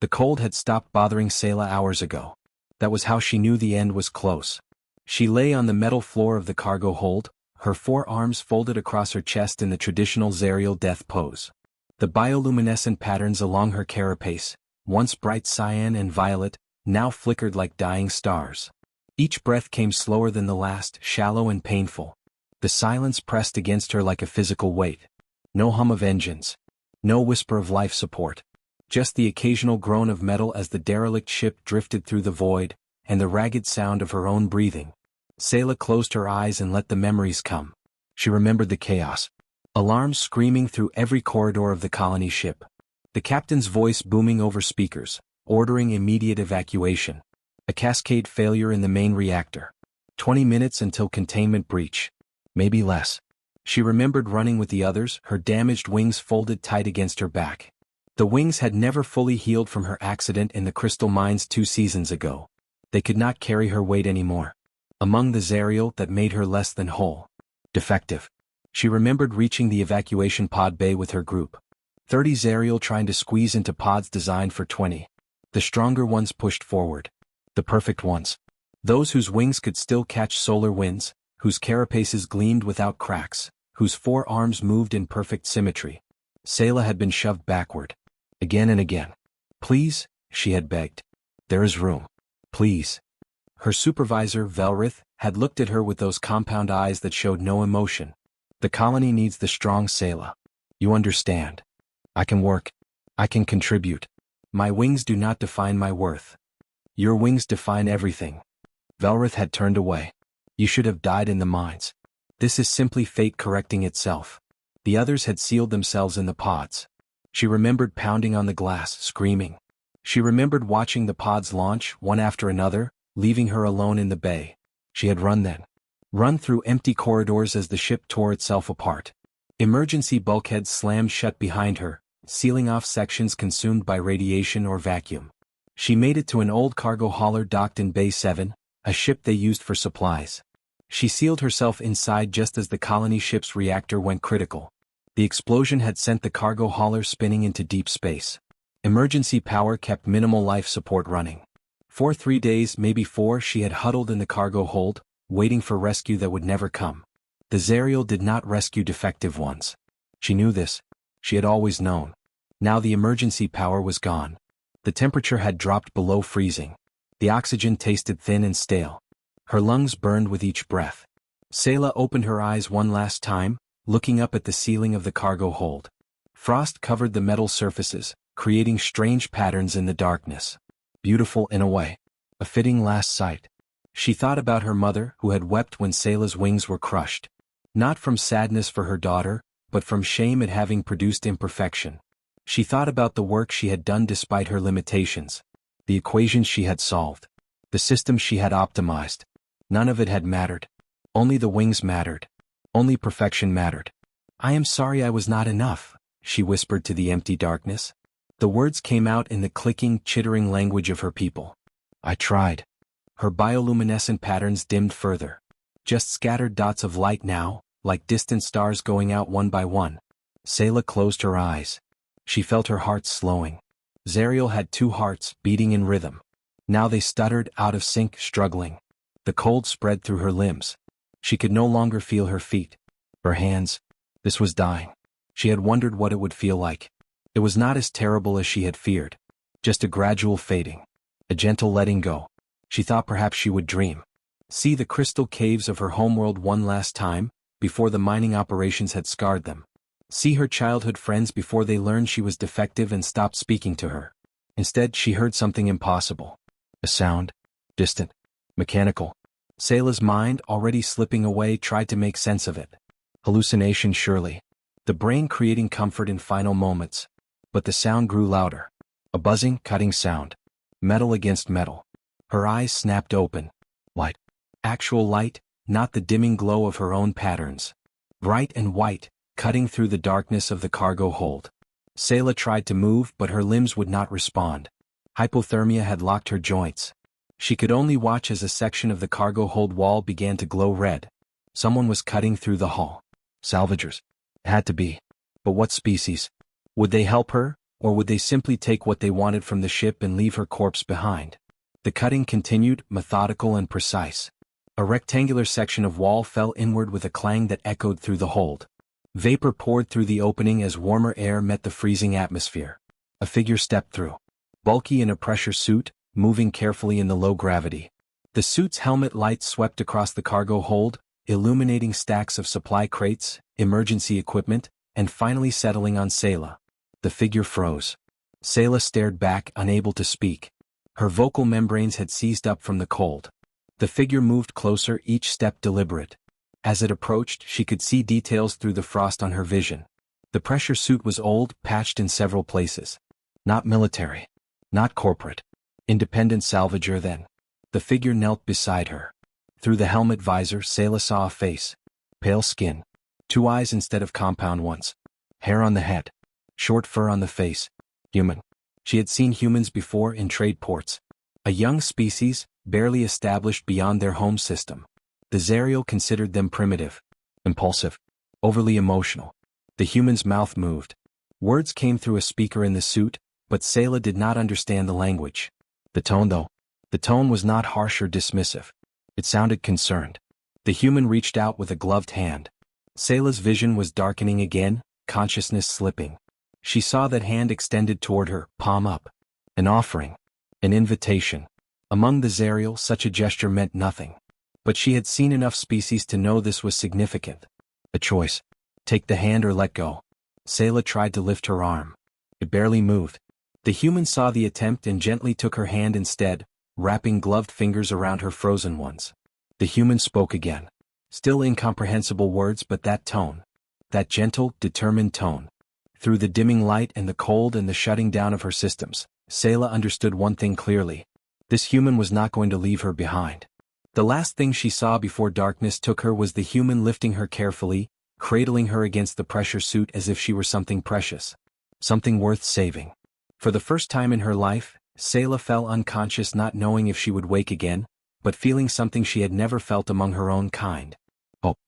The cold had stopped bothering Seyla hours ago. That was how she knew the end was close. She lay on the metal floor of the cargo hold, her forearms folded across her chest in the traditional Zerial death pose. The bioluminescent patterns along her carapace, once bright cyan and violet, now flickered like dying stars. Each breath came slower than the last, shallow and painful. The silence pressed against her like a physical weight. No hum of engines. No whisper of life support. Just the occasional groan of metal as the derelict ship drifted through the void, and the ragged sound of her own breathing. Seyla closed her eyes and let the memories come. She remembered the chaos. Alarms screaming through every corridor of the colony ship. The captain's voice booming over speakers, ordering immediate evacuation. A cascade failure in the main reactor. 20 minutes until containment breach. Maybe less. She remembered running with the others, her damaged wings folded tight against her back. The wings had never fully healed from her accident in the crystal mines 2 seasons ago. They could not carry her weight anymore. Among the Zerial that made her less than whole. Defective. She remembered reaching the evacuation pod bay with her group. 30 Zerial trying to squeeze into pods designed for 20. The stronger ones pushed forward. The perfect ones. Those whose wings could still catch solar winds, whose carapaces gleamed without cracks, whose forearms moved in perfect symmetry. Seyla had been shoved backward. Again and again. Please, she had begged. There is room. Please. Her supervisor, Velrith, had looked at her with those compound eyes that showed no emotion. The colony needs the strong Seyla. You understand. I can work. I can contribute. My wings do not define my worth. Your wings define everything. Velrith had turned away. You should have died in the mines. This is simply fate correcting itself. The others had sealed themselves in the pods. She remembered pounding on the glass, screaming. She remembered watching the pods launch, one after another, leaving her alone in the bay. She had run then. Run through empty corridors as the ship tore itself apart. Emergency bulkheads slammed shut behind her, sealing off sections consumed by radiation or vacuum. She made it to an old cargo hauler docked in Bay 7, a ship they used for supplies. She sealed herself inside just as the colony ship's reactor went critical. The explosion had sent the cargo hauler spinning into deep space. Emergency power kept minimal life support running. For 3 days, maybe 4, she had huddled in the cargo hold, waiting for rescue that would never come. The Zerial did not rescue defective ones. She knew this. She had always known. Now the emergency power was gone. The temperature had dropped below freezing. The oxygen tasted thin and stale. Her lungs burned with each breath. Seyla opened her eyes one last time, looking up at the ceiling of the cargo hold. Frost covered the metal surfaces, creating strange patterns in the darkness. Beautiful in a way. A fitting last sight. She thought about her mother, who had wept when Seyla's wings were crushed. Not from sadness for her daughter, but from shame at having produced imperfection. She thought about the work she had done despite her limitations. The equations she had solved. The systems she had optimized. None of it had mattered. Only the wings mattered. Only perfection mattered. I am sorry I was not enough, she whispered to the empty darkness. The words came out in the clicking, chittering language of her people. I tried. Her bioluminescent patterns dimmed further. Just scattered dots of light now, like distant stars going out one by one. Seyla closed her eyes. She felt her heart slowing. Zerial had 2 hearts, beating in rhythm. Now they stuttered, out of sync, struggling. The cold spread through her limbs. She could no longer feel her feet. Her hands. This was dying. She had wondered what it would feel like. It was not as terrible as she had feared. Just a gradual fading. A gentle letting go. She thought perhaps she would dream. See the crystal caves of her homeworld one last time, before the mining operations had scarred them. See her childhood friends before they learned she was defective and stopped speaking to her. Instead, she heard something impossible. A sound. Distant. Mechanical. Seyla's mind, already slipping away, tried to make sense of it. Hallucination surely. The brain creating comfort in final moments. But the sound grew louder. A buzzing, cutting sound. Metal against metal. Her eyes snapped open. Light. Actual light, not the dimming glow of her own patterns. Bright and white, cutting through the darkness of the cargo hold. Seyla tried to move, but her limbs would not respond. Hypothermia had locked her joints. She could only watch as a section of the cargo hold wall began to glow red. Someone was cutting through the hull. Salvagers. It had to be. But what species? Would they help her, Or would they simply take what they wanted from the ship and leave her corpse behind? The cutting continued, methodical and precise. A rectangular section of wall fell inward with a clang that echoed through the hold. Vapor poured through the opening as warmer air met the freezing atmosphere. A figure stepped through. Bulky in a pressure suit, moving carefully in the low gravity. The suit's helmet lights swept across the cargo hold, illuminating stacks of supply crates, emergency equipment, and finally settling on Seyla. The figure froze. Seyla stared back, unable to speak. Her vocal membranes had seized up from the cold. The figure moved closer, each step deliberate. As it approached, she could see details through the frost on her vision. The pressure suit was old, patched in several places. Not military. Not corporate. Independent salvager then. The figure knelt beside her. Through the helmet visor, Seyla saw a face. Pale skin. 2 eyes instead of compound ones. Hair on the head. Short fur on the face. Human. She had seen humans before in trade ports. A young species, barely established beyond their home system. The Zerial considered them primitive. Impulsive. Overly emotional. The human's mouth moved. Words came through a speaker in the suit, but Seyla did not understand the language. The tone though. The tone was not harsh or dismissive. It sounded concerned. The human reached out with a gloved hand. Seyla's vision was darkening again, consciousness slipping. She saw that hand extended toward her, palm up. An offering. An invitation. Among the Zerial, such a gesture meant nothing. But she had seen enough species to know this was significant. A choice. Take the hand or let go. Seyla tried to lift her arm. It barely moved. The human saw the attempt and gently took her hand instead, wrapping gloved fingers around her frozen ones. The human spoke again. Still incomprehensible words, but that tone. That gentle, determined tone. Through the dimming light and the cold and the shutting down of her systems, Seyla understood one thing clearly. This human was not going to leave her behind. The last thing she saw before darkness took her was the human lifting her carefully, cradling her against the pressure suit as if she were something precious. Something worth saving. For the first time in her life, Seyla fell unconscious, not knowing if she would wake again, but feeling something she had never felt among her own kind. Hope.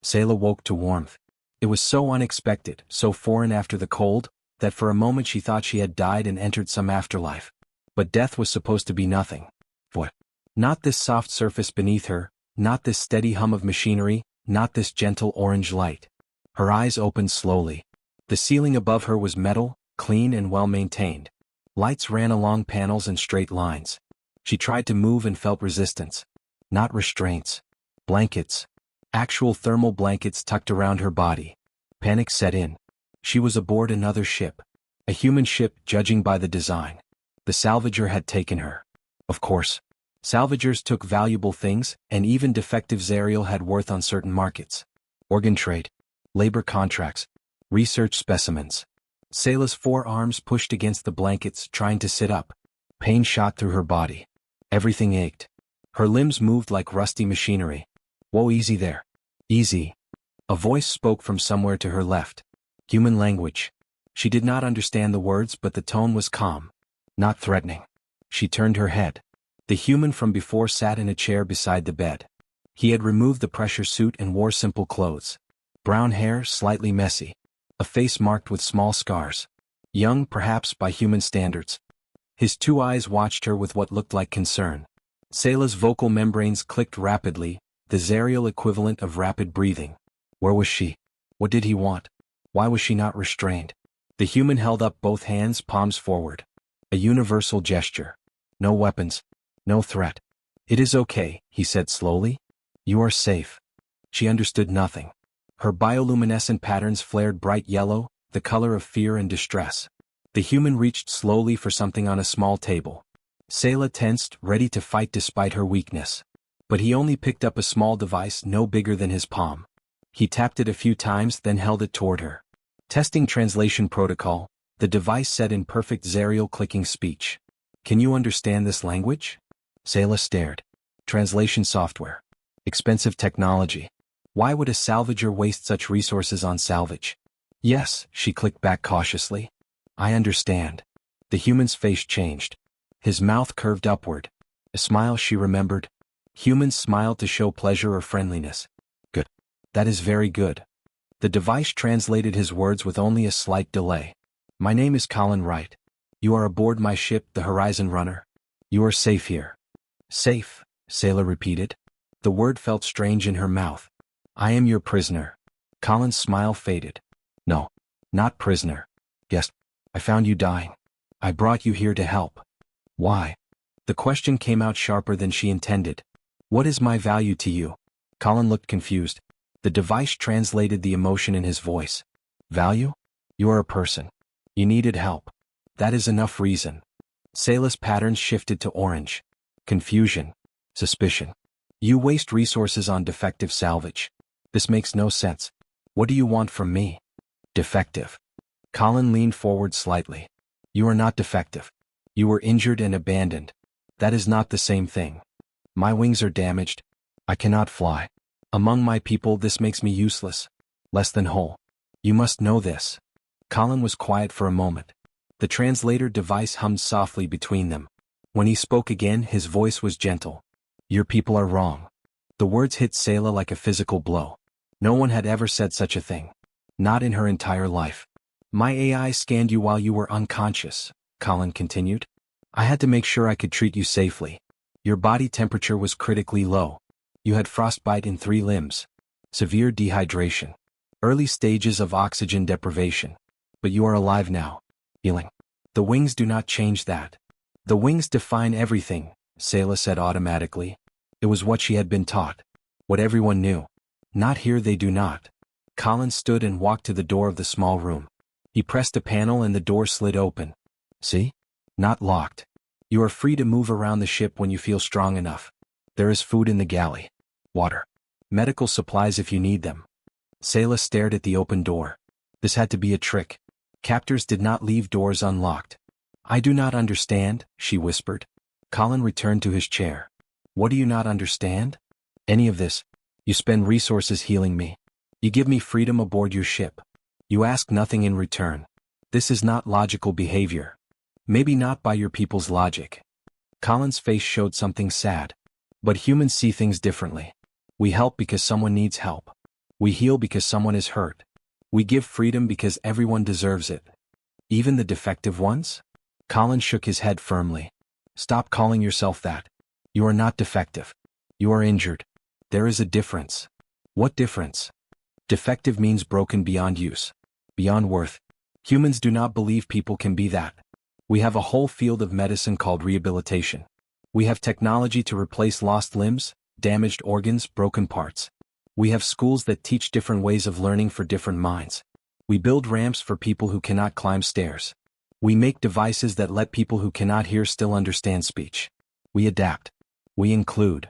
Seyla woke to warmth. It was so unexpected, so foreign after the cold, that for a moment she thought she had died and entered some afterlife. But death was supposed to be nothing. What? Not this soft surface beneath her, not this steady hum of machinery, not this gentle orange light. Her eyes opened slowly. The ceiling above her was metal, clean and well-maintained. Lights ran along panels and straight lines. She tried to move and felt resistance. Not restraints. Blankets. Actual thermal blankets tucked around her body. Panic set in. She was aboard another ship. A human ship, judging by the design. The salvager had taken her. Of course. Salvagers took valuable things, and even defective Zerial had worth on certain markets. Organ trade. Labor contracts. Research specimens. Seyla's forearms pushed against the blankets, trying to sit up. Pain shot through her body. Everything ached. Her limbs moved like rusty machinery. Whoa, easy there. Easy. A voice spoke from somewhere to her left. Human language. She did not understand the words, but the tone was calm. Not threatening. She turned her head. The human from before sat in a chair beside the bed. He had removed the pressure suit and wore simple clothes. Brown hair, slightly messy. A face marked with small scars. Young, perhaps by human standards. His 2 eyes watched her with what looked like concern. Seyla's vocal membranes clicked rapidly, the Zerial equivalent of rapid breathing. Where was she? What did he want? Why was she not restrained? The human held up both hands, palms forward. A universal gesture. No weapons. No threat. It is okay, he said slowly. You are safe. She understood nothing. Her bioluminescent patterns flared bright yellow, the color of fear and distress. The human reached slowly for something on a small table. Seyla tensed, ready to fight despite her weakness. But he only picked up a small device no bigger than his palm. He tapped it a few times, then held it toward her. Testing translation protocol, the device said in perfect Zerial clicking speech. Can you understand this language? Seyla stared. Translation software. Expensive technology. Why would a salvager waste such resources on salvage? Yes, she clicked back cautiously. I understand. The human's face changed. His mouth curved upward. A smile she remembered. Humans smiled to show pleasure or friendliness. Good. That is very good. The device translated his words with only a slight delay. My name is Colin Wright. You are aboard my ship, the Horizon Runner. You are safe here. Safe, Seyla repeated. The word felt strange in her mouth. I am your prisoner. Colin's smile faded. No, not prisoner. Yes, I found you dying. I brought you here to help. Why? The question came out sharper than she intended. What is my value to you? Colin looked confused. The device translated the emotion in his voice. Value? You are a person. You needed help. That is enough reason. Seyla's patterns shifted to orange. Confusion. Suspicion. You waste resources on defective salvage. This makes no sense. What do you want from me? Defective. Colin leaned forward slightly. You are not defective. You were injured and abandoned. That is not the same thing. My wings are damaged. I cannot fly. Among my people, this makes me useless. Less than whole. You must know this. Colin was quiet for a moment. The translator device hummed softly between them. When he spoke again, his voice was gentle. Your people are wrong. The words hit Seyla like a physical blow. No one had ever said such a thing. Not in her entire life. My AI scanned you while you were unconscious, Colin continued. I had to make sure I could treat you safely. Your body temperature was critically low. You had frostbite in 3 limbs. Severe dehydration. Early stages of oxygen deprivation. But you are alive now. Healing. The wings do not change that. The wings define everything, Seyla said automatically. It was what she had been taught. What everyone knew. Not here, they do not. Colin stood and walked to the door of the small room. He pressed a panel and the door slid open. See? Not locked. You are free to move around the ship when you feel strong enough. There is food in the galley. Water. Medical supplies if you need them. Seyla stared at the open door. This had to be a trick. Captors did not leave doors unlocked. I do not understand, she whispered. Colin returned to his chair. What do you not understand? Any of this. You spend resources healing me. You give me freedom aboard your ship. You ask nothing in return. This is not logical behavior. Maybe not by your people's logic. Colin's face showed something sad. But humans see things differently. We help because someone needs help. We heal because someone is hurt. We give freedom because everyone deserves it. Even the defective ones? Colin shook his head firmly. Stop calling yourself that. You are not defective. You are injured. There is a difference. What difference? Defective means broken beyond use. Beyond worth. Humans do not believe people can be that. We have a whole field of medicine called rehabilitation. We have technology to replace lost limbs, damaged organs, broken parts. We have schools that teach different ways of learning for different minds. We build ramps for people who cannot climb stairs. We make devices that let people who cannot hear still understand speech. We adapt. We include.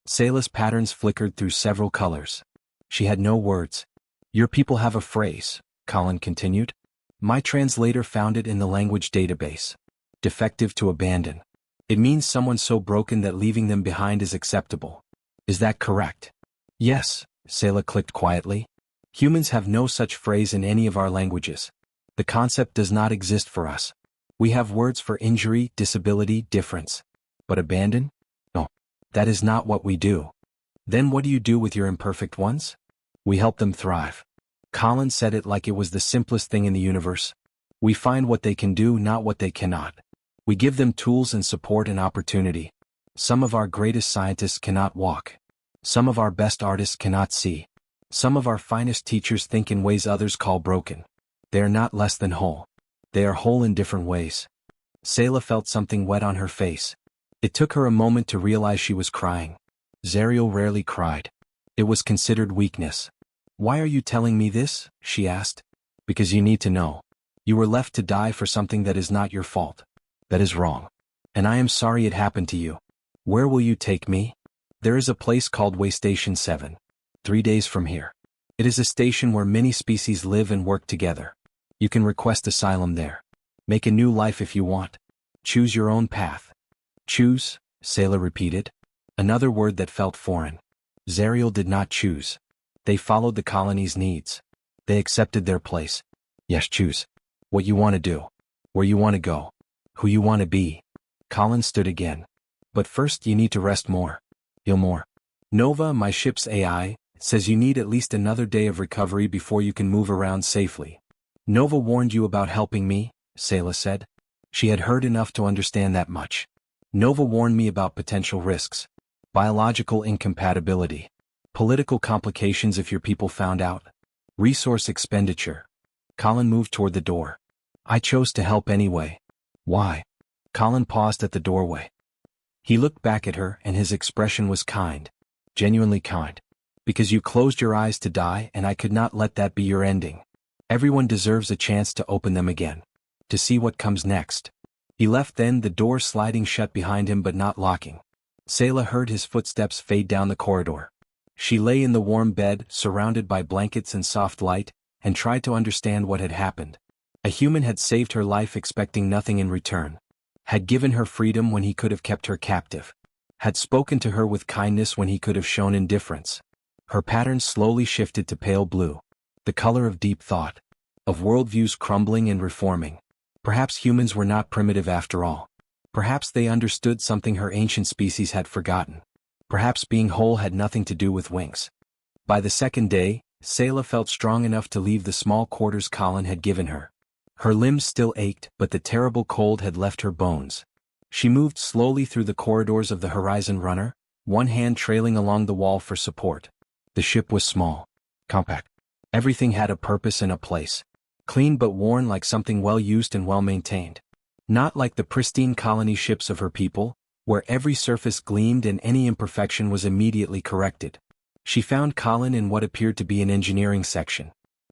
Seyla's patterns flickered through several colors. She had no words. Your people have a phrase, Colin continued. My translator found it in the language database. Defective to abandon. It means someone so broken that leaving them behind is acceptable. Is that correct? Yes, Seyla clicked quietly. Humans have no such phrase in any of our languages. The concept does not exist for us. We have words for injury, disability, difference. But abandon? No. That is not what we do. Then what do you do with your imperfect ones? We help them thrive. Colin said it like it was the simplest thing in the universe. We find what they can do, not what they cannot. We give them tools and support and opportunity. Some of our greatest scientists cannot walk. Some of our best artists cannot see. Some of our finest teachers think in ways others call broken. They are not less than whole. They are whole in different ways. Seyla felt something wet on her face. It took her a moment to realize she was crying. Zariel rarely cried. It was considered weakness. Why are you telling me this? She asked. Because you need to know. You were left to die for something that is not your fault. That is wrong. And I am sorry it happened to you. Where will you take me? There is a place called Waystation 7. 3 days from here. It is a station where many species live and work together. You can request asylum there. Make a new life if you want. Choose your own path. Choose, Seyla repeated. Another word that felt foreign. Zariel did not choose. They followed the colony's needs. They accepted their place. Yes, choose. What you want to do. Where you want to go. Who you want to be. Colin stood again. But first you need to rest more. Heal more. Nova, my ship's AI, says you need at least another day of recovery before you can move around safely. Nova warned you about helping me, Seyla said. She had heard enough to understand that much. Nova warned me about potential risks. Biological incompatibility. Political complications if your people found out. Resource expenditure. Colin moved toward the door. I chose to help anyway. Why? Colin paused at the doorway. He looked back at her and his expression was kind. Genuinely kind. Because you closed your eyes to die and I could not let that be your ending. Everyone deserves a chance to open them again. To see what comes next. He left then, the door sliding shut behind him but not locking. Seyla heard his footsteps fade down the corridor. She lay in the warm bed, surrounded by blankets and soft light, and tried to understand what had happened. A human had saved her life expecting nothing in return. Had given her freedom when he could have kept her captive. Had spoken to her with kindness when he could have shown indifference. Her pattern slowly shifted to pale blue. The color of deep thought. Of worldviews crumbling and reforming. Perhaps humans were not primitive after all. Perhaps they understood something her ancient species had forgotten. Perhaps being whole had nothing to do with wings. By the second day, Seyla felt strong enough to leave the small quarters Colin had given her. Her limbs still ached, but the terrible cold had left her bones. She moved slowly through the corridors of the Horizon Runner, one hand trailing along the wall for support. The ship was small. Compact. Everything had a purpose and a place. Clean but worn, like something well used and well maintained. Not like the pristine colony ships of her people, where every surface gleamed and any imperfection was immediately corrected. She found Colin in what appeared to be an engineering section.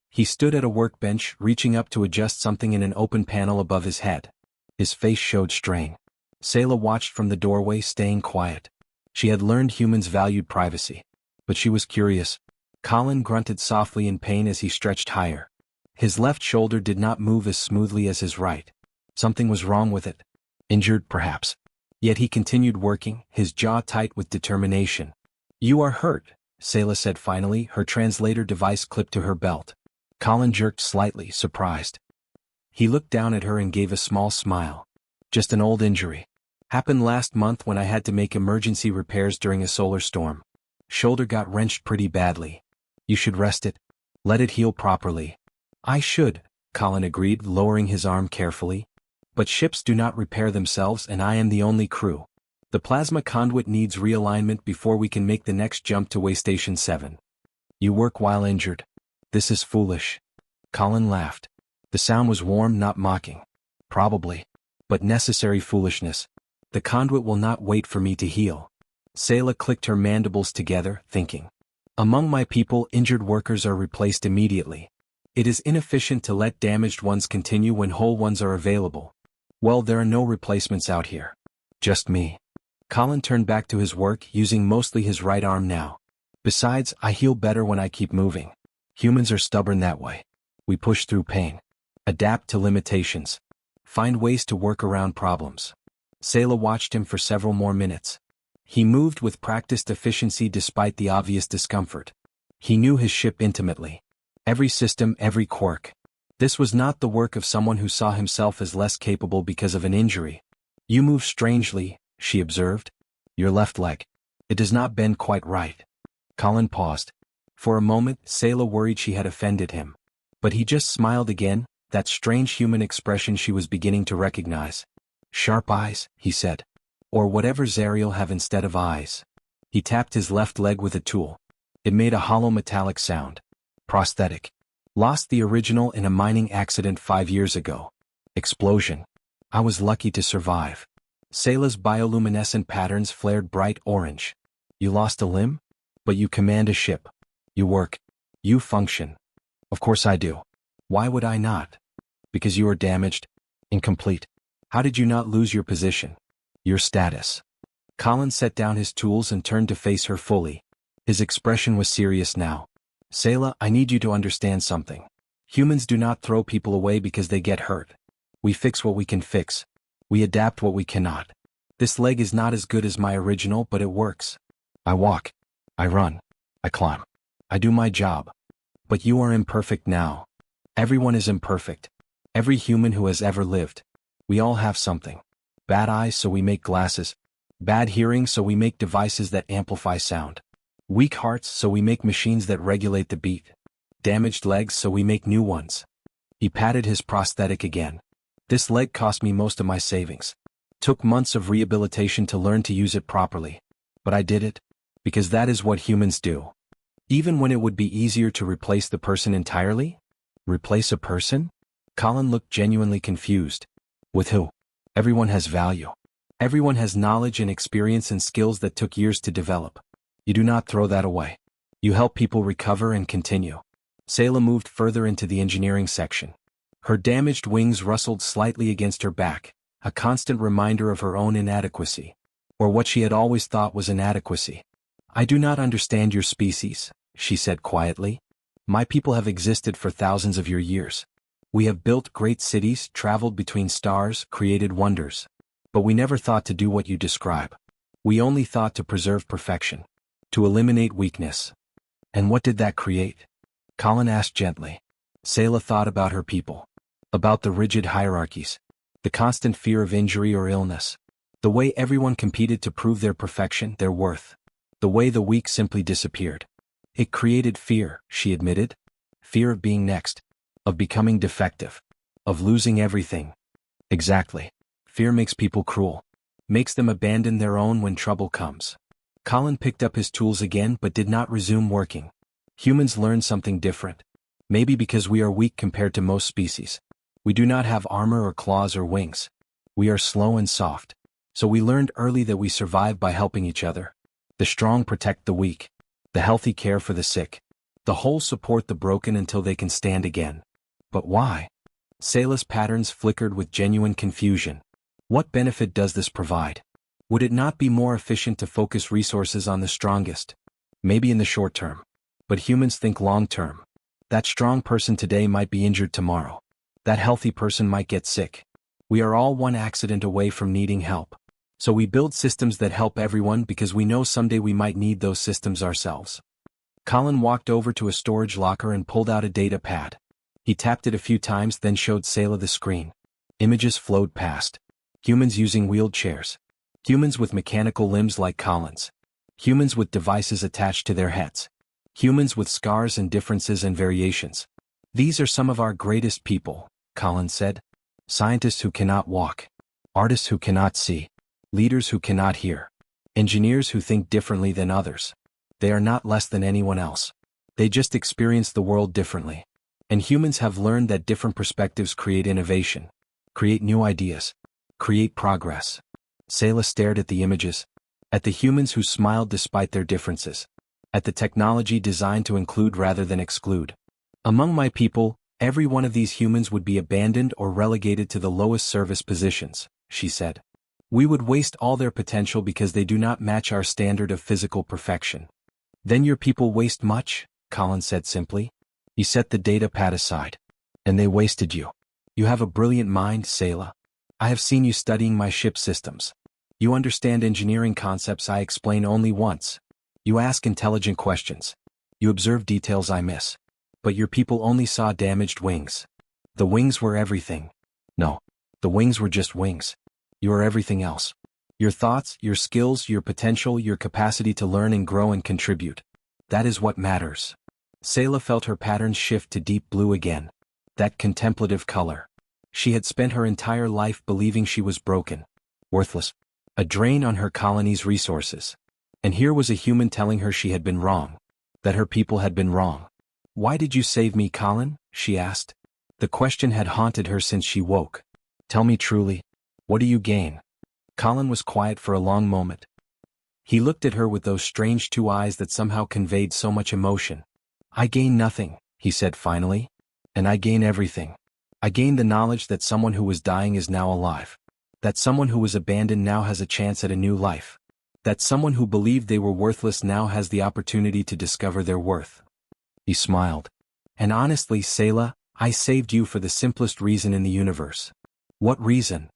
He stood at a workbench, reaching up to adjust something in an open panel above his head. His face showed strain. Seyla watched from the doorway, staying quiet. She had learned humans valued privacy. But she was curious. Colin grunted softly in pain as he stretched higher. His left shoulder did not move as smoothly as his right. Something was wrong with it. Injured, perhaps. Yet he continued working, his jaw tight with determination. You are hurt, Seyla said finally, her translator device clipped to her belt. Colin jerked slightly, surprised. He looked down at her and gave a small smile. Just an old injury. Happened last month when I had to make emergency repairs during a solar storm. Shoulder got wrenched pretty badly. You should rest it. Let it heal properly. I should, Colin agreed, lowering his arm carefully. But ships do not repair themselves and I am the only crew. The plasma conduit needs realignment before we can make the next jump to Waystation 7. You work while injured. This is foolish. Colin laughed. The sound was warm, not mocking. Probably. But necessary foolishness. The conduit will not wait for me to heal. Seyla clicked her mandibles together, thinking. Among my people, injured workers are replaced immediately. It is inefficient to let damaged ones continue when whole ones are available. Well, there are no replacements out here. Just me. Colin turned back to his work, using mostly his right arm now. Besides, I heal better when I keep moving. Humans are stubborn that way. We push through pain. Adapt to limitations. Find ways to work around problems. Seyla watched him for several more minutes. He moved with practiced efficiency despite the obvious discomfort. He knew his ship intimately. Every system, every quirk. This was not the work of someone who saw himself as less capable because of an injury. You move strangely, she observed. Your left leg. It does not bend quite right. Colin paused. For a moment, Seyla worried she had offended him. But he just smiled again, that strange human expression she was beginning to recognize. Sharp eyes, he said. Or whatever Zariel have instead of eyes. He tapped his left leg with a tool. It made a hollow metallic sound. Prosthetic. Lost the original in a mining accident 5 years ago. Explosion. I was lucky to survive. Seyla's bioluminescent patterns flared bright orange. You lost a limb? But you command a ship. You work. You function. Of course I do. Why would I not? Because you are damaged. Incomplete. How did you not lose your position? Your status. Colin set down his tools and turned to face her fully. His expression was serious now. Seyla, I need you to understand something. Humans do not throw people away because they get hurt. We fix what we can fix. We adapt what we cannot. This leg is not as good as my original, but it works. I walk. I run. I climb. I do my job. But you are imperfect now. Everyone is imperfect. Every human who has ever lived. We all have something. Bad eyes, so we make glasses. Bad hearing, so we make devices that amplify sound. Weak hearts, so we make machines that regulate the beat. Damaged legs, so we make new ones. He patted his prosthetic again. This leg cost me most of my savings. Took months of rehabilitation to learn to use it properly. But I did it. Because that is what humans do. Even when it would be easier to replace the person entirely? Replace a person? Colin looked genuinely confused. With who? Everyone has value. Everyone has knowledge and experience and skills that took years to develop. You do not throw that away. You help people recover and continue. Seyla moved further into the engineering section. Her damaged wings rustled slightly against her back, a constant reminder of her own inadequacy. Or what she had always thought was inadequacy. I do not understand your species, she said quietly. My people have existed for thousands of your years. We have built great cities, traveled between stars, created wonders. But we never thought to do what you describe. We only thought to preserve perfection. To eliminate weakness. And what did that create? Colin asked gently. Seyla thought about her people. About the rigid hierarchies. The constant fear of injury or illness. The way everyone competed to prove their perfection, their worth. The way the weak simply disappeared. It created fear, she admitted. Fear of being next. Of becoming defective. Of losing everything. Exactly. Fear makes people cruel. Makes them abandon their own when trouble comes. Colin picked up his tools again but did not resume working. Humans learn something different. Maybe because we are weak compared to most species. We do not have armor or claws or wings. We are slow and soft. So we learned early that we survive by helping each other. The strong protect the weak. The healthy care for the sick. The whole support the broken until they can stand again. But why? Seyla's patterns flickered with genuine confusion. What benefit does this provide? Would it not be more efficient to focus resources on the strongest? Maybe in the short term. But humans think long term. That strong person today might be injured tomorrow. That healthy person might get sick. We are all one accident away from needing help. So we build systems that help everyone because we know someday we might need those systems ourselves. Colin walked over to a storage locker and pulled out a data pad. He tapped it a few times then showed Seyla the screen. Images flowed past. Humans using wheelchairs. Humans with mechanical limbs like Colin's. Humans with devices attached to their heads. Humans with scars and differences and variations. These are some of our greatest people, Colin said. Scientists who cannot walk. Artists who cannot see. Leaders who cannot hear. Engineers who think differently than others. They are not less than anyone else. They just experience the world differently. And humans have learned that different perspectives create innovation. Create new ideas. Create progress. Seyla stared at the images. At the humans who smiled despite their differences. At the technology designed to include rather than exclude. Among my people, every one of these humans would be abandoned or relegated to the lowest service positions, she said. We would waste all their potential because they do not match our standard of physical perfection. Then your people waste much, Colin said simply. He set the data pad aside. And they wasted you. You have a brilliant mind, Seyla. I have seen you studying my ship systems. You understand engineering concepts I explain only once. You ask intelligent questions. You observe details I miss. But your people only saw damaged wings. The wings were everything. No. The wings were just wings. You are everything else. Your thoughts, your skills, your potential, your capacity to learn and grow and contribute. That is what matters. Seyla felt her patterns shift to deep blue again. That contemplative color. She had spent her entire life believing she was broken. Worthless. A drain on her colony's resources. And here was a human telling her she had been wrong. That her people had been wrong. Why did you save me, Colin? She asked. The question had haunted her since she woke. Tell me truly. What do you gain? Colin was quiet for a long moment. He looked at her with those strange two eyes that somehow conveyed so much emotion. I gain nothing, he said finally. And I gain everything. I gain the knowledge that someone who was dying is now alive. That someone who was abandoned now has a chance at a new life. That someone who believed they were worthless now has the opportunity to discover their worth. He smiled. And honestly, Seyla, I saved you for the simplest reason in the universe. What reason?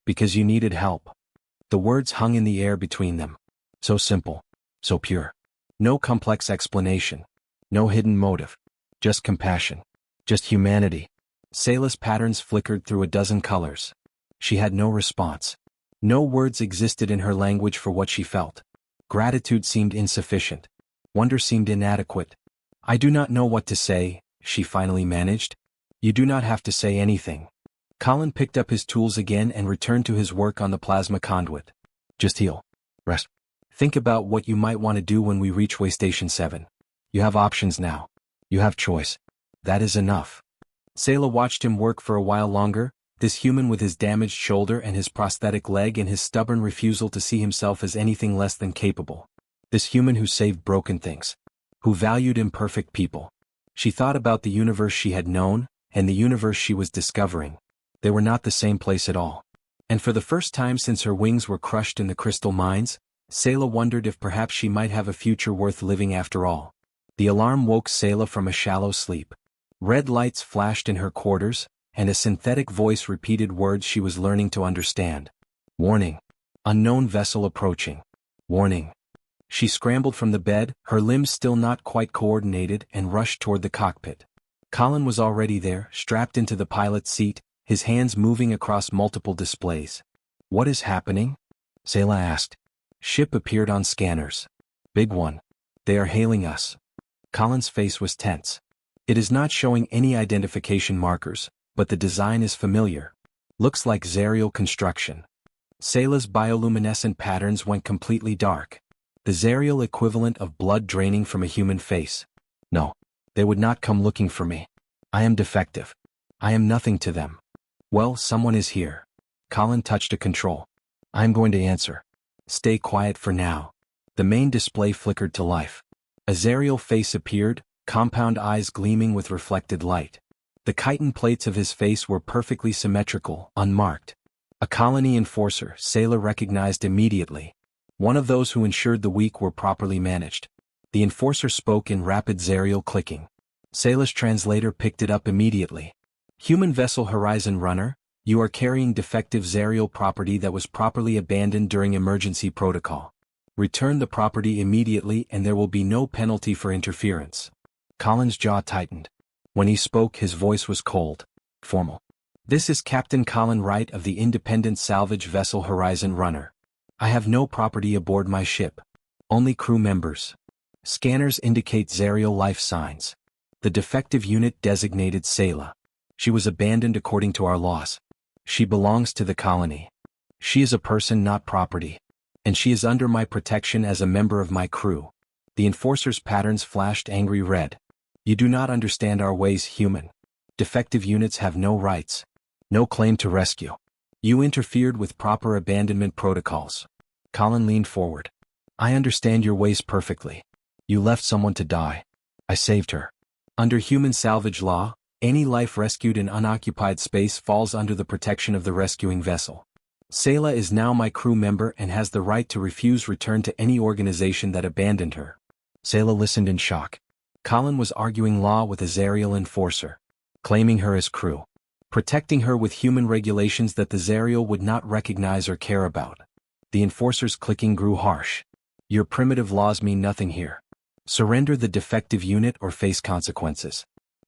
Because you needed help. The words hung in the air between them. So simple. So pure. No complex explanation. No hidden motive. Just compassion. Just humanity. Seyla's patterns flickered through a dozen colors. She had no response. No words existed in her language for what she felt. Gratitude seemed insufficient. Wonder seemed inadequate. I do not know what to say, she finally managed. You do not have to say anything. Colin picked up his tools again and returned to his work on the plasma conduit. Just heal. Rest. Think about what you might want to do when we reach Waystation 7. You have options now. You have choice. That is enough. Seyla watched him work for a while longer, this human with his damaged shoulder and his prosthetic leg and his stubborn refusal to see himself as anything less than capable. This human who saved broken things. Who valued imperfect people. She thought about the universe she had known, and the universe she was discovering. They were not the same place at all. And for the first time since her wings were crushed in the crystal mines, Seyla wondered if perhaps she might have a future worth living after all. The alarm woke Seyla from a shallow sleep. Red lights flashed in her quarters, and a synthetic voice repeated words she was learning to understand. Warning. Unknown vessel approaching. Warning. She scrambled from the bed, her limbs still not quite coordinated, and rushed toward the cockpit. Colin was already there, strapped into the pilot's seat, his hands moving across multiple displays. What is happening? Seyla asked. Ship appeared on scanners. Big one. They are hailing us. Colin's face was tense. It is not showing any identification markers, but the design is familiar. Looks like Zerial construction. Seyla's bioluminescent patterns went completely dark. The Zerial equivalent of blood draining from a human face. No. They would not come looking for me. I am defective. I am nothing to them. Well, someone is here. Colin touched a control. I am going to answer. Stay quiet for now. The main display flickered to life. A Zerial face appeared, compound eyes gleaming with reflected light. The chitin plates of his face were perfectly symmetrical, unmarked. A colony enforcer, Seyla recognized immediately. One of those who ensured the weak were properly managed. The enforcer spoke in rapid Zerial clicking. Seyla's translator picked it up immediately. Human vessel Horizon Runner, you are carrying defective Zerial property that was properly abandoned during emergency protocol. Return the property immediately and there will be no penalty for interference. Colin's jaw tightened. When he spoke, his voice was cold, formal. This is Captain Colin Wright of the independent salvage vessel Horizon Runner. I have no property aboard my ship. Only crew members. Scanners indicate Zerial life signs. The defective unit designated Seyla. She was abandoned according to our laws. She belongs to the colony. She is a person, not property. And she is under my protection as a member of my crew. The enforcer's patterns flashed angry red. You do not understand our ways, human. Defective units have no rights. No claim to rescue. You interfered with proper abandonment protocols. Colin leaned forward. I understand your ways perfectly. You left someone to die. I saved her. Under human salvage law, any life rescued in unoccupied space falls under the protection of the rescuing vessel. Seyla is now my crew member and has the right to refuse return to any organization that abandoned her. Seyla listened in shock. Colin was arguing law with a Zerial enforcer. Claiming her as crew. Protecting her with human regulations that the Zerial would not recognize or care about. The enforcer's clicking grew harsh. Your primitive laws mean nothing here. Surrender the defective unit or face consequences.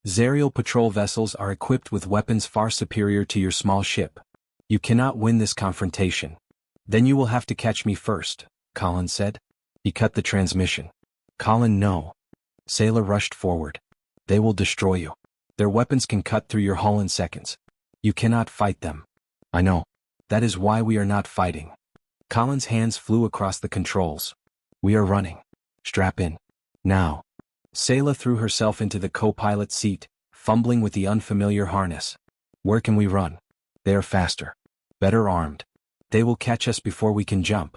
Zerial patrol vessels are equipped with weapons far superior to your small ship. You cannot win this confrontation. Then you will have to catch me first, Colin said. He cut the transmission. Colin, no. Seyla rushed forward. They will destroy you. Their weapons can cut through your hull in seconds. You cannot fight them. I know. That is why we are not fighting. Colin's hands flew across the controls. We are running. Strap in. Now. Seyla threw herself into the co-pilot seat, fumbling with the unfamiliar harness. Where can we run? They are faster. Better armed. They will catch us before we can jump.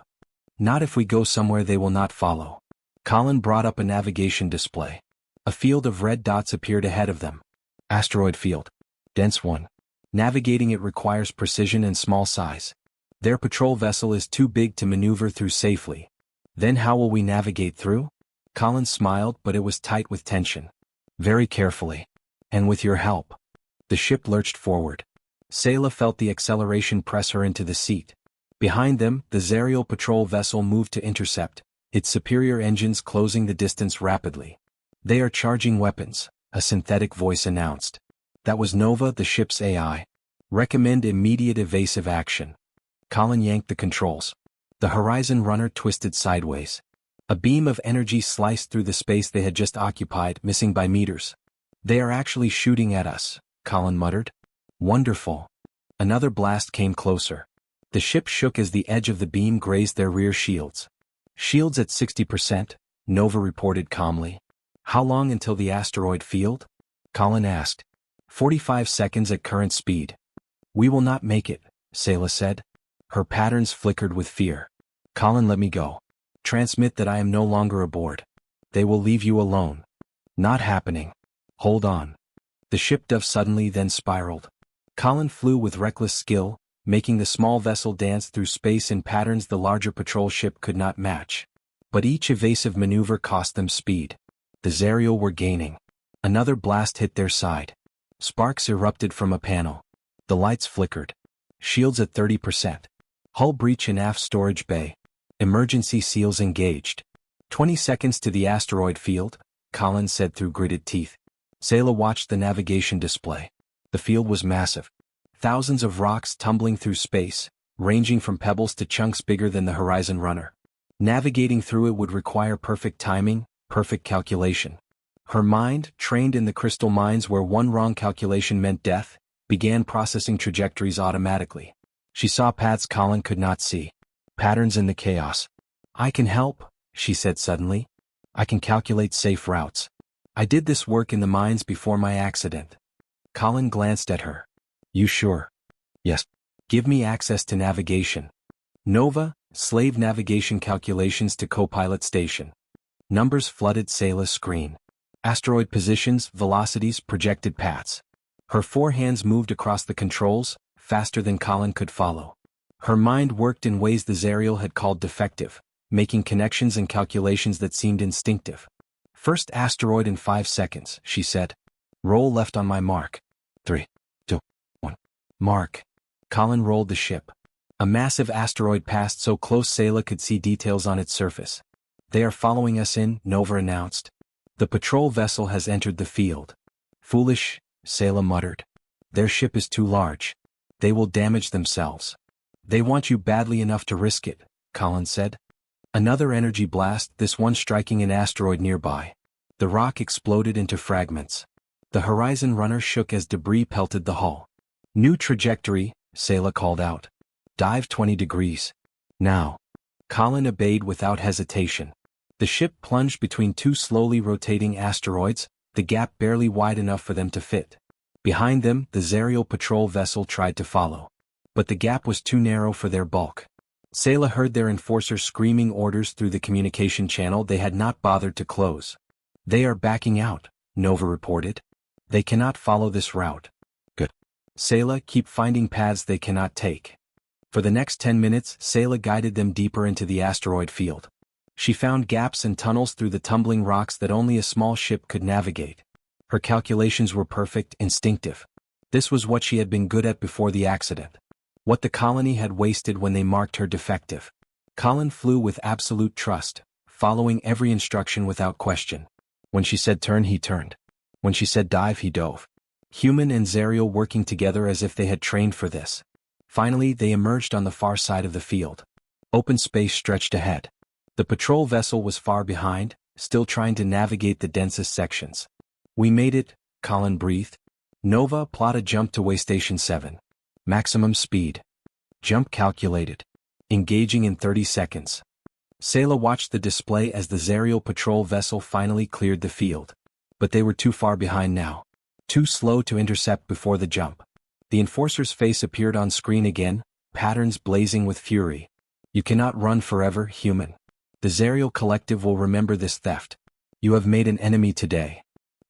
Not if we go somewhere they will not follow. Colin brought up a navigation display. A field of red dots appeared ahead of them. Asteroid field. Dense one. Navigating it requires precision and small size. Their patrol vessel is too big to maneuver through safely. Then how will we navigate through? Colin smiled, but it was tight with tension. Very carefully. And with your help. The ship lurched forward. Seyla felt the acceleration press her into the seat. Behind them, the Zerial patrol vessel moved to intercept, its superior engines closing the distance rapidly. They are charging weapons, a synthetic voice announced. That was Nova, the ship's AI. Recommend immediate evasive action. Colin yanked the controls. The Horizon Runner twisted sideways. A beam of energy sliced through the space they had just occupied, missing by meters. They are actually shooting at us, Colin muttered. Wonderful. Another blast came closer. The ship shook as the edge of the beam grazed their rear shields. Shields at 60%, Nova reported calmly. How long until the asteroid field? Colin asked. 45 seconds at current speed. We will not make it, Seyla said. Her patterns flickered with fear. Colin, let me go. Transmit that I am no longer aboard. They will leave you alone. Not happening. Hold on. The ship dove suddenly, then spiraled. Colin flew with reckless skill, making the small vessel dance through space in patterns the larger patrol ship could not match. But each evasive maneuver cost them speed. The Zerial were gaining. Another blast hit their side. Sparks erupted from a panel. The lights flickered. Shields at 30%. Hull breach in aft storage bay. Emergency seals engaged. 20 seconds to the asteroid field, Colin said through gritted teeth. Seyla watched the navigation display. The field was massive. Thousands of rocks tumbling through space, ranging from pebbles to chunks bigger than the Horizon Runner. Navigating through it would require perfect timing, perfect calculation. Her mind, trained in the crystal mines where one wrong calculation meant death, began processing trajectories automatically. She saw paths Colin could not see. Patterns in the chaos. I can help, she said suddenly. I can calculate safe routes. I did this work in the mines before my accident. Colin glanced at her. You sure? Yes. Give me access to navigation. Nova, slave navigation calculations to co-pilot station. Numbers flooded Seyla's screen. Asteroid positions, velocities, projected paths. Her four hands moved across the controls, faster than Colin could follow. Her mind worked in ways the Zerial had called defective, making connections and calculations that seemed instinctive. First asteroid in 5 seconds, she said. Roll left on my mark. 3, 2, 1. Mark. Colin rolled the ship. A massive asteroid passed so close Seyla could see details on its surface. They are following us in, Nova announced. The patrol vessel has entered the field. Foolish, Seyla muttered. Their ship is too large. They will damage themselves. They want you badly enough to risk it, Colin said. Another energy blast, this one striking an asteroid nearby. The rock exploded into fragments. The Horizon Runner shook as debris pelted the hull. New trajectory, Seyla called out. Dive 20 degrees. Now. Colin obeyed without hesitation. The ship plunged between two slowly rotating asteroids, the gap barely wide enough for them to fit. Behind them, the Zerial patrol vessel tried to follow. But the gap was too narrow for their bulk. Seyla heard their enforcers screaming orders through the communication channel they had not bothered to close. They are backing out, Nova reported. They cannot follow this route. Good. Seyla, keep finding paths they cannot take. For the next 10 minutes, Seyla guided them deeper into the asteroid field. She found gaps and tunnels through the tumbling rocks that only a small ship could navigate. Her calculations were perfect, instinctive. This was what she had been good at before the accident. What the colony had wasted when they marked her defective. Colin flew with absolute trust, following every instruction without question. When she said turn, he turned. When she said dive, he dove. Human and Zerial working together as if they had trained for this. Finally, they emerged on the far side of the field. Open space stretched ahead. The patrol vessel was far behind, still trying to navigate the densest sections. We made it, Colin breathed. Nova, plot a jump to Waystation 7. Maximum speed. Jump calculated. Engaging in 30 seconds. Seyla watched the display as the Zerial patrol vessel finally cleared the field. But they were too far behind now. Too slow to intercept before the jump. The enforcer's face appeared on screen again, patterns blazing with fury. You cannot run forever, human. The Zerial Collective will remember this theft. You have made an enemy today.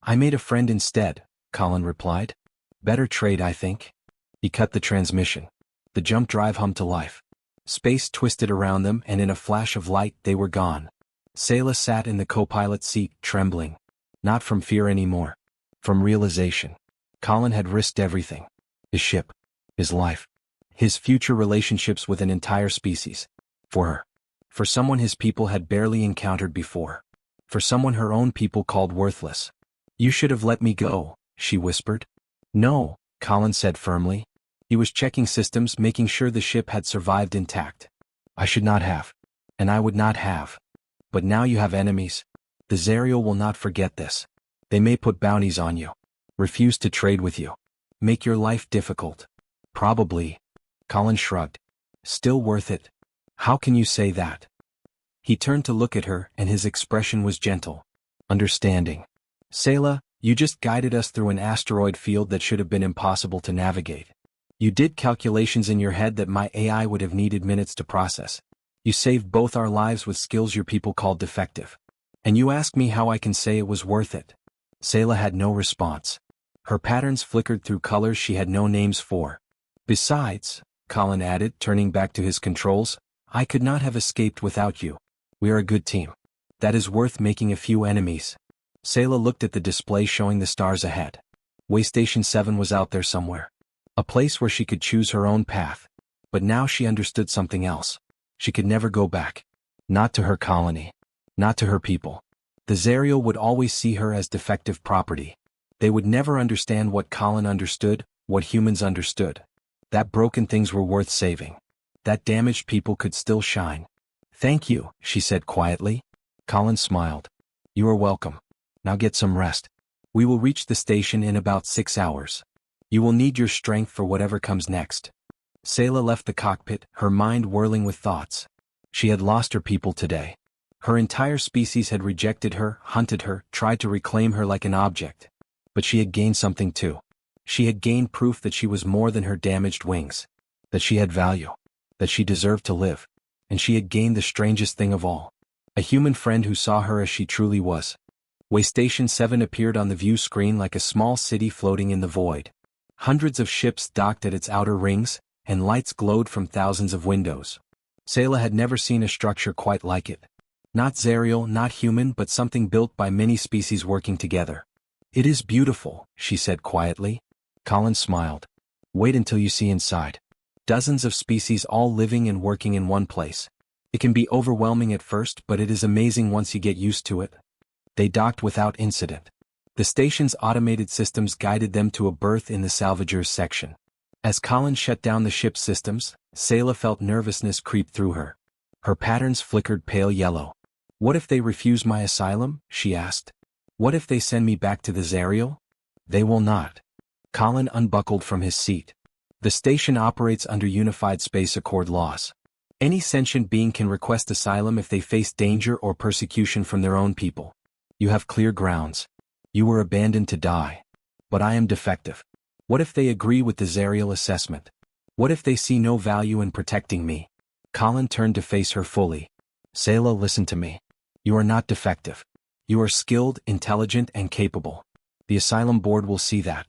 I made a friend instead, Colin replied. Better trade, I think. He cut the transmission. The jump drive hummed to life. Space twisted around them, and in a flash of light they were gone. Seyla sat in the co-pilot seat, trembling. Not from fear anymore. From realization. Colin had risked everything. His ship. His life. His future relationships with an entire species. For her. For someone his people had barely encountered before. For someone her own people called worthless. You should have let me go, she whispered. No, Colin said firmly. He was checking systems, making sure the ship had survived intact. I should not have. And I would not have. But now you have enemies. The Zerial will not forget this. They may put bounties on you. Refuse to trade with you. Make your life difficult. Probably. Colin shrugged. Still worth it. How can you say that? He turned to look at her, and his expression was gentle. Understanding. Seyla, you just guided us through an asteroid field that should have been impossible to navigate. You did calculations in your head that my AI would have needed minutes to process. You saved both our lives with skills your people called defective. And you ask me how I can say it was worth it. Seyla had no response. Her patterns flickered through colors she had no names for. Besides, Colin added, turning back to his controls, I could not have escaped without you. We are a good team. That is worth making a few enemies. Seyla looked at the display showing the stars ahead. Waystation 7 was out there somewhere. A place where she could choose her own path. But now she understood something else. She could never go back. Not to her colony. Not to her people. The Zerial would always see her as defective property. They would never understand what Colin understood, what humans understood. That broken things were worth saving. That damaged people could still shine. Thank you, she said quietly. Colin smiled. You are welcome. Now get some rest. We will reach the station in about 6 hours. You will need your strength for whatever comes next. Seyla left the cockpit, her mind whirling with thoughts. She had lost her people today. Her entire species had rejected her, hunted her, tried to reclaim her like an object. But she had gained something too. She had gained proof that she was more than her damaged wings. That she had value. That she deserved to live. And she had gained the strangest thing of all. A human friend who saw her as she truly was. Waystation 7 appeared on the view screen like a small city floating in the void. Hundreds of ships docked at its outer rings, and lights glowed from thousands of windows. Seyla had never seen a structure quite like it. Not Zerial, not human, but something built by many species working together. It is beautiful, she said quietly. Colin smiled. Wait until you see inside. Dozens of species all living and working in one place. It can be overwhelming at first, but it is amazing once you get used to it. They docked without incident. The station's automated systems guided them to a berth in the salvagers section. As Colin shut down the ship's systems, Seyla felt nervousness creep through her. Her patterns flickered pale yellow. What if they refuse my asylum? She asked. What if they send me back to the Zerial? They will not. Colin unbuckled from his seat. The station operates under Unified Space Accord laws. Any sentient being can request asylum if they face danger or persecution from their own people. You have clear grounds. You were abandoned to die. But I am defective. What if they agree with the Zerial assessment? What if they see no value in protecting me? Colin turned to face her fully. Seyla, listen to me. You are not defective. You are skilled, intelligent, and capable. The asylum board will see that.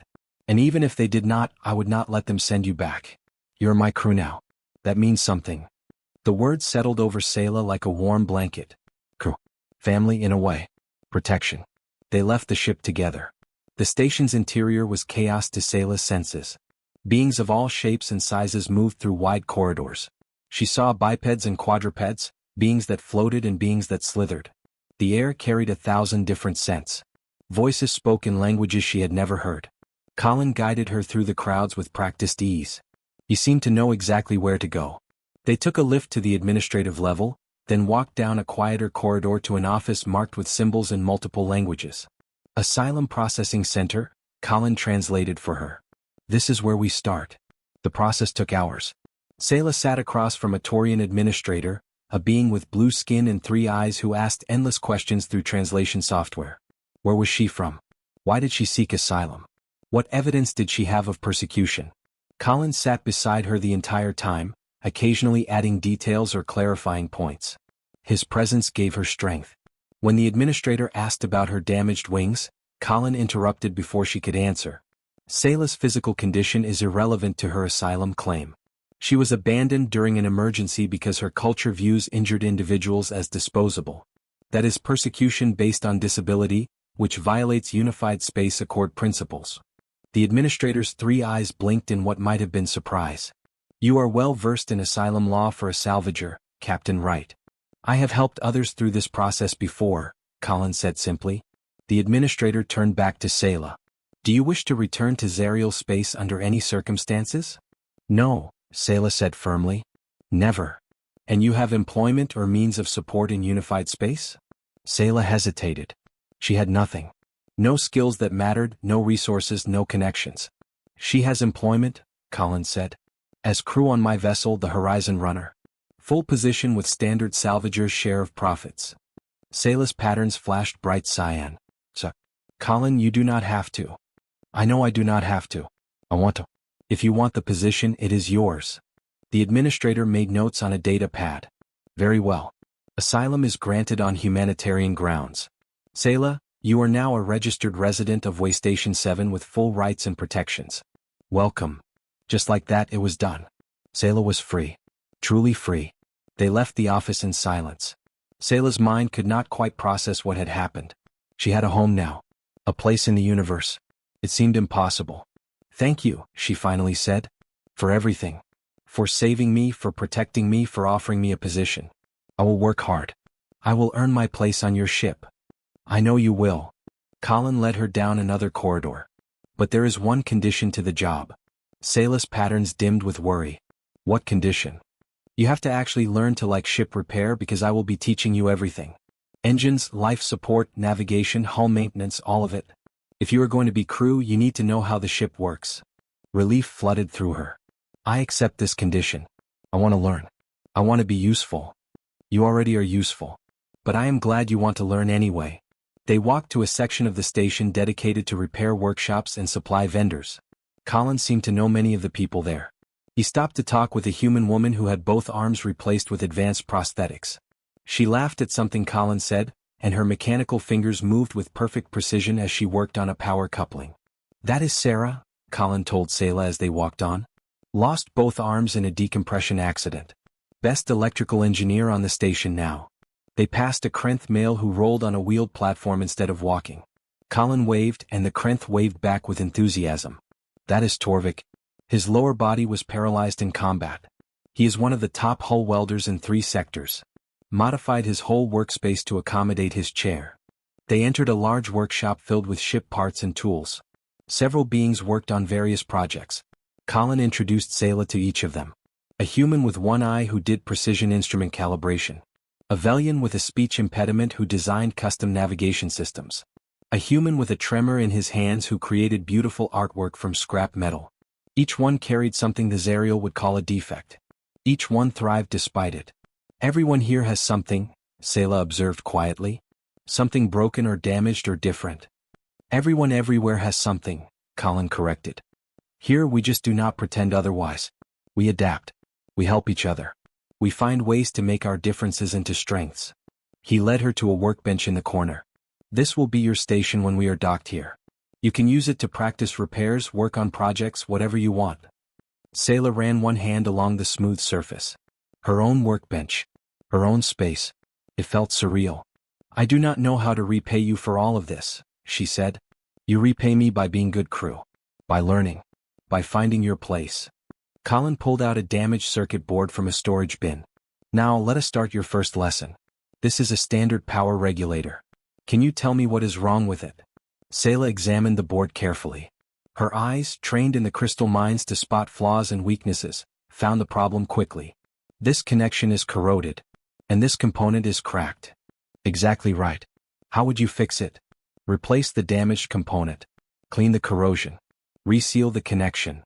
And even if they did not, I would not let them send you back. You're my crew now. That means something. The words settled over Seyla like a warm blanket. Crew. Family in a way. Protection. They left the ship together. The station's interior was chaos to Seyla's senses. Beings of all shapes and sizes moved through wide corridors. She saw bipeds and quadrupeds, beings that floated and beings that slithered. The air carried 1,000 different scents. Voices spoke in languages she had never heard. Colin guided her through the crowds with practiced ease. He seemed to know exactly where to go. They took a lift to the administrative level, then walked down a quieter corridor to an office marked with symbols in multiple languages. Asylum Processing Center, Colin translated for her. This is where we start. The process took hours. Seyla sat across from a Taurian administrator, a being with blue skin and 3 eyes who asked endless questions through translation software. Where was she from? Why did she seek asylum? What evidence did she have of persecution? Colin sat beside her the entire time, occasionally adding details or clarifying points. His presence gave her strength. When the administrator asked about her damaged wings, Colin interrupted before she could answer. Seyla's physical condition is irrelevant to her asylum claim. She was abandoned during an emergency because her culture views injured individuals as disposable. That is persecution based on disability, which violates Unified Space Accord principles. The administrator's 3 eyes blinked in what might have been surprise. You are well versed in asylum law for a salvager, Captain Wright. I have helped others through this process before, Colin said simply. The administrator turned back to Seyla. Do you wish to return to Zerial space under any circumstances? No, Seyla said firmly. Never. And you have employment or means of support in unified space? Seyla hesitated. She had nothing. No skills that mattered, no resources, no connections. She has employment, Colin said. As crew on my vessel, the Horizon Runner. Full position with standard salvager's share of profits. Seyla's patterns flashed bright cyan. So, Colin, you do not have to. I know I do not have to. I want to. If you want the position, it is yours. The administrator made notes on a data pad. Very well. Asylum is granted on humanitarian grounds. Seyla, you are now a registered resident of Waystation 7 with full rights and protections. Welcome. Just like that, it was done. Seyla was free. Truly free. They left the office in silence. Seyla's mind could not quite process what had happened. She had a home now. A place in the universe. It seemed impossible. Thank you, she finally said. For everything. For saving me, for protecting me, for offering me a position. I will work hard. I will earn my place on your ship. I know you will. Colin led her down another corridor. But there is one condition to the job. Seyla's patterns dimmed with worry. What condition? You have to actually learn to like ship repair because I will be teaching you everything. Engines, life support, navigation, hull maintenance, all of it. If you are going to be crew, you need to know how the ship works. Relief flooded through her. I accept this condition. I want to learn. I want to be useful. You already are useful. But I am glad you want to learn anyway. They walked to a section of the station dedicated to repair workshops and supply vendors. Colin seemed to know many of the people there. He stopped to talk with a human woman who had both arms replaced with advanced prosthetics. She laughed at something Colin said, and her mechanical fingers moved with perfect precision as she worked on a power coupling. That is Sarah, Colin told Seyla as they walked on. Lost both arms in a decompression accident. Best electrical engineer on the station now. They passed a Krenth male who rolled on a wheeled platform instead of walking. Colin waved and the Krenth waved back with enthusiasm. That is Torvik. His lower body was paralyzed in combat. He is one of the top hull welders in 3 sectors. Modified his whole workspace to accommodate his chair. They entered a large workshop filled with ship parts and tools. Several beings worked on various projects. Colin introduced Seyla to each of them. A human with one eye who did precision instrument calibration. A Velian with a speech impediment who designed custom navigation systems. A human with a tremor in his hands who created beautiful artwork from scrap metal. Each one carried something the Zariel would call a defect. Each one thrived despite it. Everyone here has something, Seyla observed quietly. Something broken or damaged or different. Everyone everywhere has something, Colin corrected. Here we just do not pretend otherwise. We adapt. We help each other. We find ways to make our differences into strengths. He led her to a workbench in the corner. This will be your station when we are docked here. You can use it to practice repairs, work on projects, whatever you want. Seyla ran one hand along the smooth surface. Her own workbench. Her own space. It felt surreal. I do not know how to repay you for all of this, she said. You repay me by being good crew. By learning. By finding your place. Colin pulled out a damaged circuit board from a storage bin. Now let us start your first lesson. This is a standard power regulator. Can you tell me what is wrong with it? Seyla examined the board carefully. Her eyes, trained in the crystal mines to spot flaws and weaknesses, found the problem quickly. This connection is corroded. And this component is cracked. Exactly right. How would you fix it? Replace the damaged component. Clean the corrosion. Reseal the connection.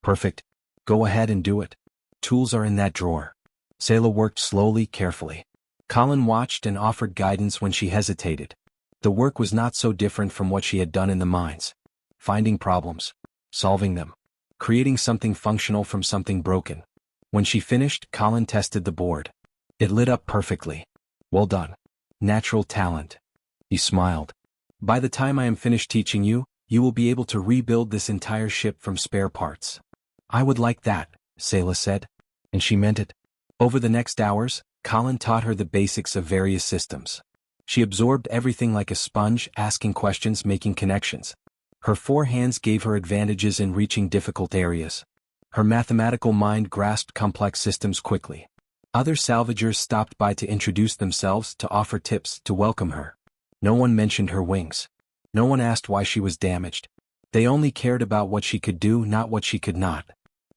Perfect. Go ahead and do it. Tools are in that drawer. Seyla worked slowly, carefully. Colin watched and offered guidance when she hesitated. The work was not so different from what she had done in the mines. Finding problems. Solving them. Creating something functional from something broken. When she finished, Colin tested the board. It lit up perfectly. Well done. Natural talent. He smiled. By the time I am finished teaching you, you will be able to rebuild this entire ship from spare parts. I would like that, Seyla said. And she meant it. Over the next hours, Colin taught her the basics of various systems. She absorbed everything like a sponge, asking questions, making connections. Her 4 hands gave her advantages in reaching difficult areas. Her mathematical mind grasped complex systems quickly. Other salvagers stopped by to introduce themselves, to offer tips, to welcome her. No one mentioned her wings. No one asked why she was damaged. They only cared about what she could do, not what she could not.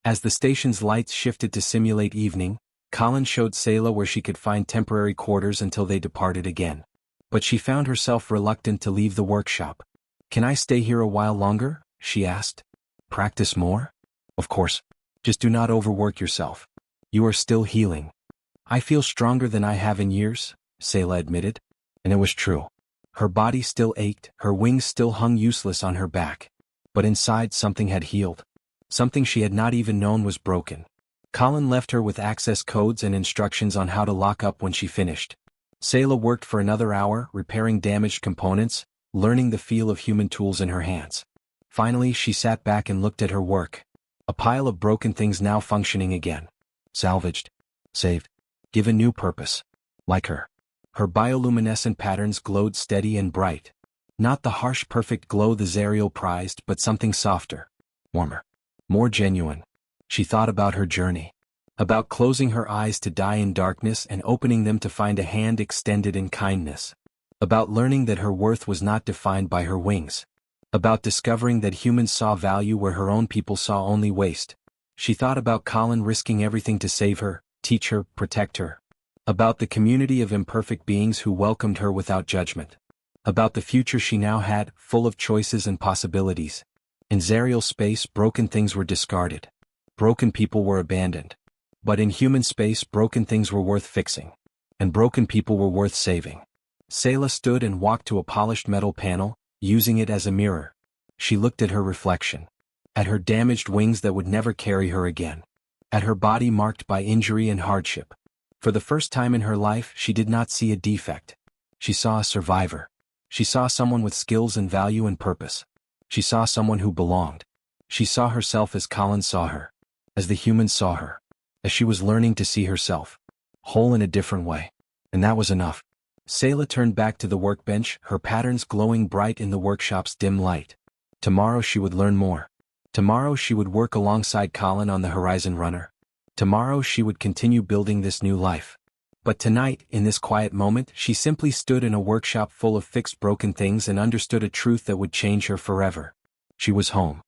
As the station's lights shifted to simulate evening, Colin showed Seyla where she could find temporary quarters until they departed again. But she found herself reluctant to leave the workshop. Can I stay here a while longer? She asked. Practice more? Of course. Just do not overwork yourself. You are still healing. I feel stronger than I have in years, Seyla admitted. And it was true. Her body still ached, her wings still hung useless on her back. But inside something had healed. Something she had not even known was broken. Colin left her with access codes and instructions on how to lock up when she finished. Seyla worked for another hour, repairing damaged components, learning the feel of human tools in her hands. Finally, she sat back and looked at her work. A pile of broken things now functioning again. Salvaged. Saved. Given new purpose. Like her. Her bioluminescent patterns glowed steady and bright. Not the harsh perfect glow the Zariel prized, but something softer. Warmer. More genuine. She thought about her journey. About closing her eyes to die in darkness and opening them to find a hand extended in kindness. About learning that her worth was not defined by her wings. About discovering that humans saw value where her own people saw only waste. She thought about Colin risking everything to save her, teach her, protect her. About the community of imperfect beings who welcomed her without judgment. About the future she now had, full of choices and possibilities. In Zariel space, broken things were discarded. Broken people were abandoned. But in human space, broken things were worth fixing. And broken people were worth saving. Seyla stood and walked to a polished metal panel, using it as a mirror. She looked at her reflection. At her damaged wings that would never carry her again. At her body marked by injury and hardship. For the first time in her life, she did not see a defect. She saw a survivor. She saw someone with skills and value and purpose. She saw someone who belonged. She saw herself as Colin saw her. As the humans saw her. As she was learning to see herself. Whole in a different way. And that was enough. Seyla turned back to the workbench, her patterns glowing bright in the workshop's dim light. Tomorrow she would learn more. Tomorrow she would work alongside Colin on the Horizon Runner. Tomorrow she would continue building this new life. But tonight, in this quiet moment, she simply stood in a workshop full of fixed broken things and understood a truth that would change her forever. She was home.